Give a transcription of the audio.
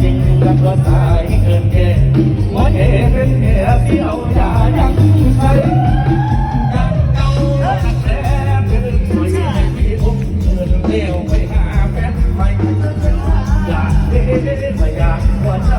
จริงกันก็ตายเกินแก่หมอเอเป็นแค่ที่เอายายังใช้ยังเก่าหักแท้เป็นสวยให้พี่อุ้มเชิญเลี้ยวไปหาแฟนใหม่อยากเด้ไม่อยากว่าใจ